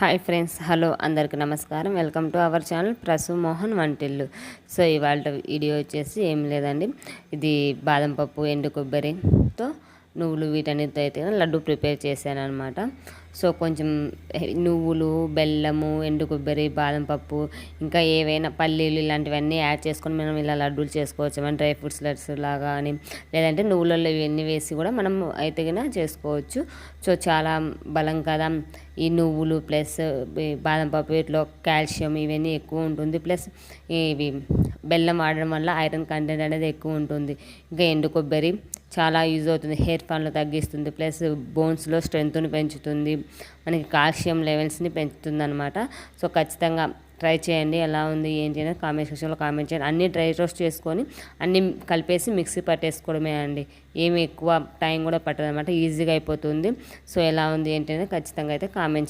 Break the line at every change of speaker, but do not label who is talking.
Hi friends, hello అందరికి నమస్కారం. Welcome to our channel Prasu Mohan వంటిల్లు. సో ఇవాళ వీడియో వచ్చేసి ఏం లేదండి, ఇది బాదం పప్పు, ఎండు కొబ్బరితో నువ్వులు వీటన్నిటితో అయితే లడ్డు ప్రిపేర్ చేశాను అనమాట. సో కొంచెం నువ్వులు, బెల్లము, ఎండు కొబ్బరి, బాదం పప్పు, ఇంకా ఏవైనా పల్లీలు ఇలాంటివన్నీ యాడ్ చేసుకొని మనం ఇలా లడ్డూలు చేసుకోవచ్చు. మనం డ్రై ఫ్రూట్స్ లడ్స్ లాగా అని, లేదంటే నువ్వులలో ఇవన్నీ వేసి కూడా మనం అయితే చేసుకోవచ్చు. సో చాలా బలం కదా ఈ నువ్వులు, ప్లస్ బాదం పప్పు, వీటిలో కాల్షియం ఇవన్నీ ఎక్కువ ఉంటుంది. ప్లస్ ఇవి బెల్లం వాడడం వల్ల ఐరన్ కంటెంట్ అనేది ఎక్కువ ఉంటుంది. ఇంకా ఎండు కొబ్బరి చాలా యూజ్ అవుతుంది, హెయిర్ ఫాల్ను తగ్గిస్తుంది, ప్లస్ బోన్స్లో స్ట్రెంగ్త్ని పెంచుతుంది, మనకి కాల్షియం లెవెల్స్ని పెంచుతుంది అనమాట. సో ఖచ్చితంగా ట్రై చేయండి. ఎలా ఉంది ఏంటి అనేది కామెంట్ సెక్షన్లో కామెంట్ చేయండి. అన్నీ డ్రై రోస్ట్ చేసుకొని అన్నీ కలిపేసి మిక్సీ పట్టేసుకోవడమే అండి. ఏమి ఎక్కువ టైం కూడా పట్టదు అనమాట, ఈజీగా అయిపోతుంది. సో ఎలా ఉంది ఏంటి అనేది ఖచ్చితంగా అయితే కామెంట్